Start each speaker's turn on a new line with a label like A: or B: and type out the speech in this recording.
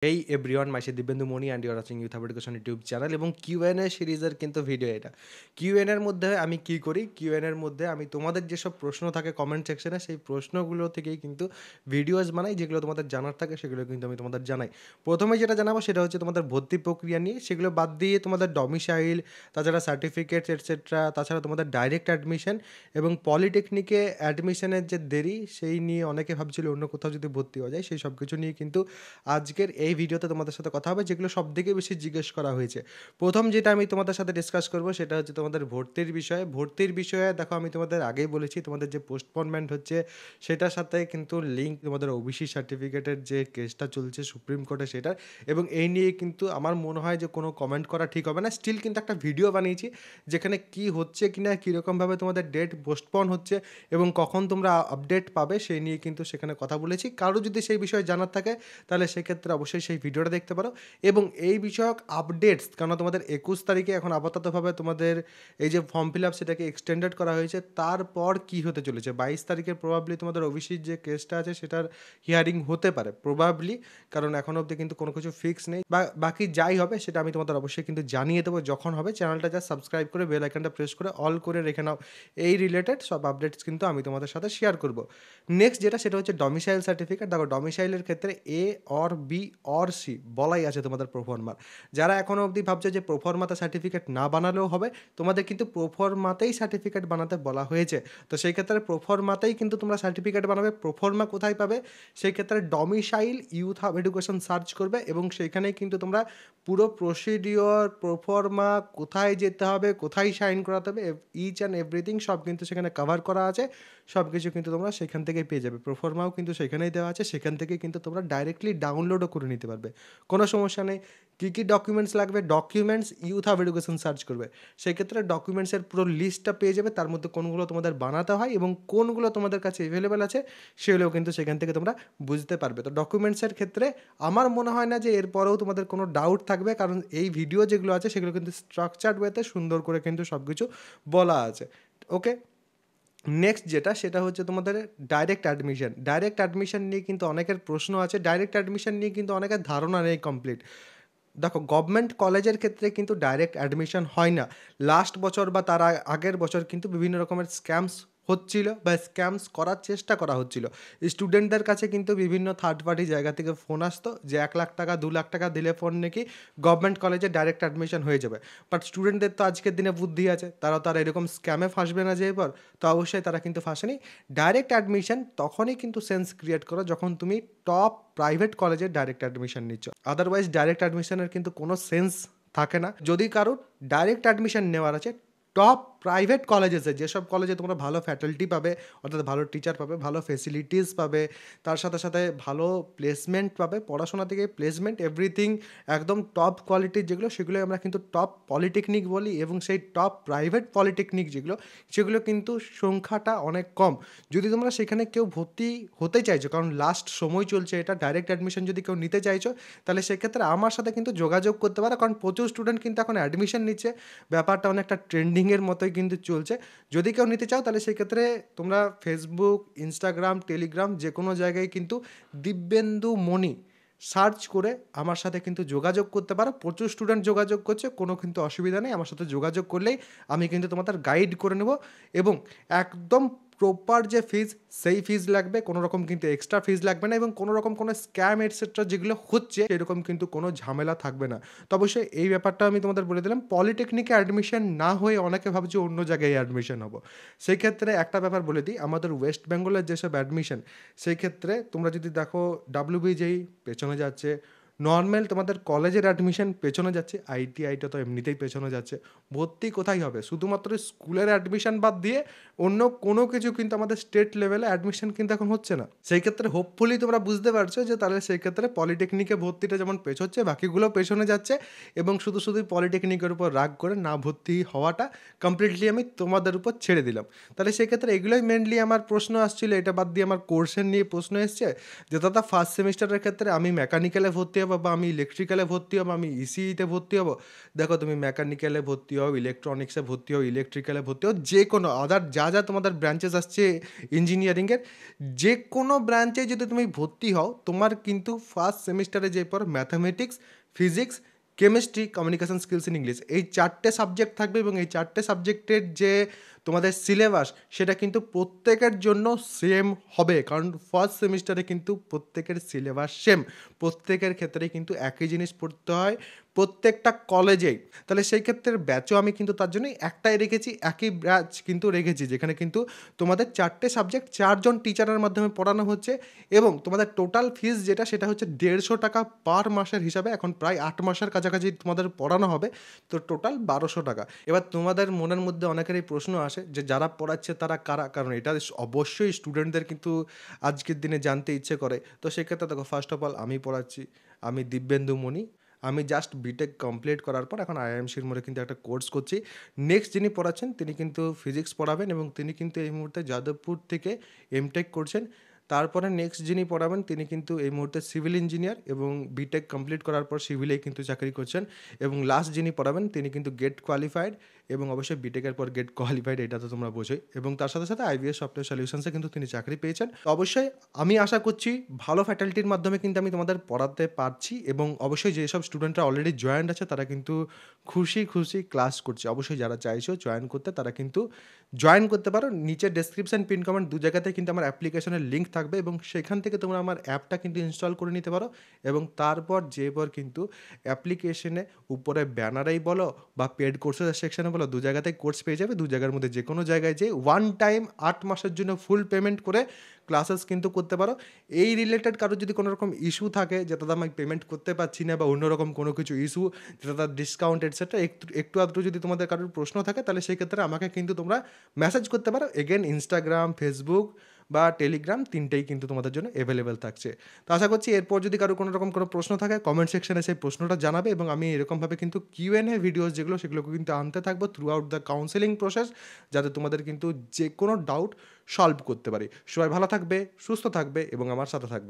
A: এই everyone myself Dibyendu Mani and you're watching youth education YouTube channel এবং Q N A সিরিজের কিন্তু ভিডিও এটা। কিউএনএর মধ্যে আমি কি করি, কিউএনএর মধ্যে আমি তোমাদের যেসব প্রশ্ন থাকে কমেন্ট সেকশনে, সেই প্রশ্নগুলো থেকেই কিন্তু ভিডিওস বানাই, যেগুলো তোমাদের জানার থাকে সেগুলো কিন্তু আমি তোমাদের জানাই। প্রথমে যেটা জানাবো সেটা হচ্ছে তোমাদের ভর্তি প্রক্রিয়া নিয়ে, সেগুলো বাদ দিয়ে তোমাদের ডমিসাইল, তাছাড়া সার্টিফিকেটস এটসেট্রা, তাছাড়া তোমাদের ডাইরেক্ট অ্যাডমিশন এবং পলিটেকনিকে অ্যাডমিশনের যে দেরি সেই নিয়ে অনেকে ভাবছিল অন্য কোথাও যদি ভর্তি হওয়া যায়, সেই সব কিছু নিয়ে কিন্তু আজকের এই ভিডিওতে তোমাদের সাথে কথা হবে, যেগুলো সবথেকে বেশি জিজ্ঞেস করা হয়েছে। প্রথম যেটা আমি তোমাদের সাথে ডিসকাস করব সেটা হচ্ছে তোমাদের ভর্তির বিষয়ে। ভর্তির বিষয়ে দেখো, আমি তোমাদের আগেই বলেছি তোমাদের যে পোস্টপোনমেন্ট হচ্ছে সেটার সাথে কিন্তু লিঙ্ক তোমাদের ওবিসি সার্টিফিকেটের যে কেসটা চলছে সুপ্রিম কোর্টে সেটার, এবং এই নিয়ে কিন্তু আমার মনে হয় যে কোনো কমেন্ট করা ঠিক হবে না। স্টিল কিন্তু একটা ভিডিও বানিয়েছি যেখানে কি হচ্ছে কিনা, কীরকমভাবে তোমাদের ডেট পোস্টপন হচ্ছে এবং কখন তোমরা আপডেট পাবে সেই নিয়ে কিন্তু সেখানে কথা বলেছি। কারো যদি সেই বিষয়ে জানার থাকে তাহলে সেক্ষেত্রে অবশ্যই সেই ভিডিওটা দেখতে পারো। এবং এই বিষয়ক আপডেটস, কারণ তোমাদের 21 তারিখে এখন আপাততভাবে তোমাদের এই যে ফর্ম ফিল আপ সেটাকে এক্সটেন্ডেড করা হয়েছে, তারপর কি হতে চলেছে 22 তারিখে প্রবাবলি তোমাদের ওবিসির যে কেসটা আছে সেটার হিয়ারিং হতে পারে প্রবাবলি, কারণ এখন অবধি কিন্তু কোনো কিছু ফিক্স নেই। বা বাকি যাই হবে সেটা আমি তোমাদের অবশ্যই কিন্তু জানিয়ে দেবো যখন হবে। চ্যানেলটা যা সাবস্ক্রাইব করে বেল আইকনটা প্রেস করে অল করে রেখে নাও, এই রিলেটেড সব আপডেটস কিন্তু আমি তোমাদের সাথে শেয়ার করব। নেক্সট যেটা সেটা হচ্ছে ডমিসাইল সার্টিফিকেট। দেখো, ডমিসাইলের ক্ষেত্রে a or be or C বলাই আছে তোমাদের প্রোফর্মার। যারা এখনও অবধি ভাবছে যে প্রোফর্মাতে সার্টিফিকেট না বানালেও হবে, তোমাদের কিন্তু প্রোফর্মাতেই সার্টিফিকেট বানাতে বলা হয়েছে। তো সেই ক্ষেত্রে প্রোফর্মাতেই কিন্তু তোমরা সার্টিফিকেট বানাবে। প্রোফর্মা কোথায় পাবে? সেই ক্ষেত্রে domicile youth hub education search করবে এবং সেইখানেই কিন্তু তোমরা পুরো প্রসিডিওর, প্রোফর্মা, কোথায় যেতে হবে, কোথায় সাইন করাতে হবে, ইচ অ্যান্ড এভরিথিং সব কিন্তু সেখানে কভার করা আছে। সব কিছু কিন্তু তোমরা সেখান থেকেই পেয়ে যাবে। প্রোফর্মাও কিন্তু সেখানেই দেওয়া আছে, সেখান থেকে কিন্তু তোমরা ডাইরেক্টলি ডাউনলোডও করে নিতে পারবে, কোনো সমস্যা নেই। কী কী ডকুমেন্টস লাগবে? Documents youth hub education search করবে, সেক্ষেত্রে ডকুমেন্টসের পুরো লিস্টটা পেয়ে যাবে, তার মধ্যে কোনগুলো তোমাদের বানাতে হয় এবং কোনগুলো তোমাদের কাছে অ্যাভেলেবেল আছে সেগুলোও কিন্তু সেখান থেকে তোমরা বুঝতে পারবে। তো ডকুমেন্টসের ক্ষেত্রে আমার মনে হয় না যে এরপরেও তোমাদের কোনো ডাউট থাকবে, কারণ এই ভিডিও যেগুলো আছে সেগুলো কিন্তু স্ট্রাকচার্ড ওয়েতে সুন্দর করে কিন্তু সব কিছু বলা আছে। ওকে, নেক্সট যেটা সেটা হচ্ছে তোমাদের ডাইরেক্ট অ্যাডমিশন। ডাইরেক্ট অ্যাডমিশন নিয়ে কিন্তু অনেকের প্রশ্ন আছে, ডাইরেক্ট অ্যাডমিশন নিয়ে কিন্তু অনেকের ধারণা নেই কমপ্লিট। দেখো, গভর্নমেন্ট কলেজের ক্ষেত্রে কিন্তু ডাইরেক্ট অ্যাডমিশন হয় না। লাস্ট বছর বা তার আগের বছর কিন্তু বিভিন্ন রকমের স্ক্যামস হচ্ছিল বা স্ক্যামস করার চেষ্টা করা হচ্ছিল। স্টুডেন্টদের কাছে কিন্তু বিভিন্ন থার্ড পার্টি জায়গা থেকে ফোন আসতো যে 1,00,000 টাকা 2,00,000 টাকা দিলে ফোন নাকি গভর্নমেন্ট কলেজে ডাইরেক্ট অ্যাডমিশন হয়ে যাবে। বাট স্টুডেন্টদের তো আজকের দিনে বুদ্ধি আছে, তারা এরকম স্ক্যামে ফাঁসবে না যে এবার। তো অবশ্যই তারা কিন্তু ফাঁসেনি। ডাইরেক্ট অ্যাডমিশন তখনই কিন্তু সেন্স ক্রিয়েট করো যখন তুমি টপ প্রাইভেট কলেজে ডাইরেক্ট অ্যাডমিশন নিচ্ছ। আদারওয়াইজ ডাইরেক্ট অ্যাডমিশনের কিন্তু কোনো সেন্স থাকে না। যদি কারোর ডাইরেক্ট অ্যাডমিশন নেওয়ার আছে টপ প্রাইভেট কলেজেসে, যেসব কলেজে তোমরা ভালো ফ্যাকাল্টি পাবে, অর্থাৎ ভালো টিচার পাবে, ভালো ফেসিলিটিস পাবে, তার সাথে সাথে ভালো প্লেসমেন্ট পাবে, পড়াশোনা থেকে প্লেসমেন্ট এভরিথিং একদম টপ কোয়ালিটির যেগুলো, সেগুলো আমরা কিন্তু টপ পলিটেকনিক বলি। এবং সেই টপ প্রাইভেট পলিটেকনিক যেগুলো, সেগুলো কিন্তু সংখ্যাটা অনেক কম। যদি তোমরা সেখানে কেউ ভর্তি হতে চাইছো, কারণ লাস্ট সময় চলছে এটা, ডাইরেক্ট অ্যাডমিশন যদি কেউ নিতে চাইছো তাহলে সেক্ষেত্রে আমার সাথে কিন্তু যোগাযোগ করতে পারো, কারণ প্রচুর স্টুডেন্ট কিন্তু এখন অ্যাডমিশন নিচ্ছে। ব্যাপারটা অনেকটা ট্রেন্ডিংয়ের মতোই কিন্তু চলছে। যদি কেউ নিতে চাও তাহলে সেক্ষেত্রে তোমরা ফেসবুক, ইনস্টাগ্রাম, টেলিগ্রাম যে কোনো জায়গায় কিন্তু দিব্যেন্দু মণি সার্চ করে আমার সাথে কিন্তু যোগাযোগ করতে পারো। প্রচুর স্টুডেন্ট যোগাযোগ করছে, কোনো কিন্তু অসুবিধা নেই। আমার সাথে যোগাযোগ করলেই আমি কিন্তু তোমাদের গাইড করে নেব এবং একদম প্রপার যে ফিজ, সেই ফিজ লাগবে, কোনো রকম কিন্তু এক্সট্রা ফিজ লাগবে না। এবং কোনো রকম কোনো স্ক্যাম এটসেট্রা যেগুলো হচ্ছে এরকম কিন্তু কোনো ঝামেলা থাকবে না। তো অবশ্যই এই ব্যাপারটা আমি তোমাদের বলে দিলাম। পলিটেকনিকে অ্যাডমিশন না হয়ে অনেকে ভাবছে অন্য জায়গায় অ্যাডমিশন হবো, সেই ক্ষেত্রে একটা ব্যাপার বলে দিই, আমাদের ওয়েস্ট বেঙ্গলের যেসব অ্যাডমিশন, সেই ক্ষেত্রে তোমরা যদি দেখো WBJEE পেছনে যাচ্ছে, নর্মাল তোমাদের কলেজের অ্যাডমিশন পেছনে যাচ্ছে, ITIটা তো এমনিতেই পেছনে যাচ্ছে। ভর্তি কোথায় হবে? শুধুমাত্র স্কুলের অ্যাডমিশন বাদ দিয়ে অন্য কোনো কিছু কিন্তু আমাদের স্টেট লেভেলে অ্যাডমিশন কিন্তু এখন হচ্ছে না। সেই ক্ষেত্রে হোপফুলি তোমরা বুঝতে পারছো যে তাহলে সেই ক্ষেত্রে পলিটেকনিকে ভর্তিটা যেমন পেছোচ্ছে, বাকিগুলো পেছনে যাচ্ছে। এবং শুধুই পলিটেকনিকের উপর রাগ করে না ভর্তি হওয়াটা কমপ্লিটলি আমি তোমাদের উপর ছেড়ে দিলাম। তাহলে সেক্ষেত্রে এগুলোই মেনলি আমার প্রশ্ন আসছিল। এটা বাদ দিয়ে আমার কোর্সের নিয়ে প্রশ্ন এসছে যে দাদা ফার্স্ট সেমিস্টারের ক্ষেত্রে আমি মেকানিক্যালে ভর্তি হবো হবো বা আমি ইলেকট্রিক্যালে ভর্তি হবো, আমি ইসিইতে ভর্তি হবো। দেখো তুমি মেকানিক্যালে ভর্তি হও, ইলেকট্রনিক্সে ভর্তি হও, ইলেকট্রিক্যালে ভর্তি হও, যে কোনো আদার যা তোমাদের ব্রাঞ্চেস আসছে ইঞ্জিনিয়ারিংয়ের, যে কোনো ব্রাঞ্চে যদি তুমি ভর্তি হও, তোমার কিন্তু ফার্স্ট সেমিস্টারে যে পর mathematics, physics, chemistry, communication skills in English, এই 4টে সাবজেক্ট থাকবে এবং এই 4টে সাবজেক্টের যে তোমাদের সিলেবাস সেটা কিন্তু প্রত্যেকের জন্য সেম হবে, কারণ ফার্স্ট সেমিস্টারে কিন্তু প্রত্যেকের সিলেবাস সেম, প্রত্যেকের ক্ষেত্রে কিন্তু একই জিনিস পড়তে হয় প্রত্যেকটা কলেজেই। তাহলে সেই ক্ষেত্রে ব্যাচও আমি কিন্তু তার জন্যই একটাই রেখেছি, একই ব্যাচ কিন্তু রেখেছি, যেখানে কিন্তু তোমাদের 4টে সাবজেক্ট 4জন টিচারের মাধ্যমে পড়ানো হচ্ছে এবং তোমাদের টোটাল ফিস যেটা সেটা হচ্ছে 150 টাকা পার মাসের হিসাবে, এখন প্রায় 8 মাসের কাছাকাছি তোমাদের পড়ানো হবে, তো টোটাল 1200 টাকা। এবার তোমাদের মনের মধ্যে অনেকেরই প্রশ্ন আসে যে যারা পড়াচ্ছে তারা কারা, কারণ এটা অবশ্যই স্টুডেন্টদের কিন্তু আজকের দিনে জানতে ইচ্ছে করে। তো সেক্ষেত্রে দেখো, ফার্স্ট অফ অল আমি পড়াচ্ছি, আমি দিব্যেন্দু মণি। আমি জাস্ট বিটেক কমপ্লিট করার পর এখন আইআইএমসির মোড়ে কিন্তু একটা কোর্স করছি। নেক্সট যিনি পড়াচ্ছেন তিনি কিন্তু ফিজিক্স পড়াবেন এবং তিনি কিন্তু এই মুহূর্তে যাদবপুর থেকে এমটেক করছেন। তারপরে নেক্সট যিনি পড়াবেন তিনি কিন্তু এই মুহূর্তে সিভিল ইঞ্জিনিয়ার এবং বিটেক কমপ্লিট করার পর সিভিলেই কিন্তু চাকরি করছেন। এবং লাস্ট যিনি পড়াবেন তিনি কিন্তু গেট কোয়ালিফাইড এবং অবশ্যই বিটেকের পর গেট কোয়ালিফাইড, এটা তো তোমরা বোঝোই। এবং তার সাথে সাথে আইবিএস সফটওয়্যার সলিউশনসে কিন্তু তিনি চাকরি পেয়েছেন। তো অবশ্যই আমি আশা করছি ভালো ফ্যাকাল্টির মাধ্যমে কিন্তু আমি তোমাদের পড়াতে পারছি এবং অবশ্যই যেসব স্টুডেন্টরা অলরেডি জয়েন্ট আছে তারা কিন্তু খুশি খুশি ক্লাস করছে। অবশ্যই যারা চাইছো জয়েন করতে তারা কিন্তু জয়েন করতে পারো। নিচে ডেসক্রিপশন, পিন কমেন্ট দু জায়গাতে কিন্তু আমার অ্যাপ্লিকেশনের লিঙ্ক থাকবে এবং সেখান থেকে তোমরা আমার অ্যাপটা কিন্তু ইনস্টল করে নিতে পারো এবং তারপর কিন্তু অ্যাপ্লিকেশনে উপরে ব্যানারেই বলো বা পেড কোর্সের সেকশনে বলো, দু জায়গাতেই কোর্স পেয়ে যাবে। দু জায়গার মধ্যে যে কোনো জায়গায় যে ওয়ান টাইম 8 মাসের জন্য ফুল পেমেন্ট করে ক্লাসেস কিন্তু করতে পারো। এই রিলেটেড কারোর যদি কোনো রকম ইস্যু থাকে যে দাদা আমি পেমেন্ট করতে পারছি না বা অন্যরকম কোনো কিছু ইস্যু, যেটা তার ডিসকাউন্ট এটসেট্রা, একটু আধটু যদি তোমাদের কারোর প্রশ্ন থাকে তাহলে সেই ক্ষেত্রে আমাকে কিন্তু তোমরা মেসেজ করতে পারো। এগেন ইনস্টাগ্রাম, ফেসবুক বা টেলিগ্রাম তিনটেই কিন্তু তোমাদের জন্য অ্যাভেলেবেল থাকছে। তো আশা করছি এরপর যদি কারো কোনো রকম কোনো প্রশ্ন থাকে কমেন্ট সেকশনে সেই প্রশ্নটা জানাবে এবং আমি এরকমভাবে কিন্তু কিউএনএ ভিডিওস যেগুলো সেগুলোকে কিন্তু আনতে থাকবো through out the counselling process, যাতে তোমাদের কিন্তু যে কোনো ডাউট সলভ করতে পারি। সবাই ভালো থাকবে, সুস্থ থাকবে এবং আমার সাথে থাকবে।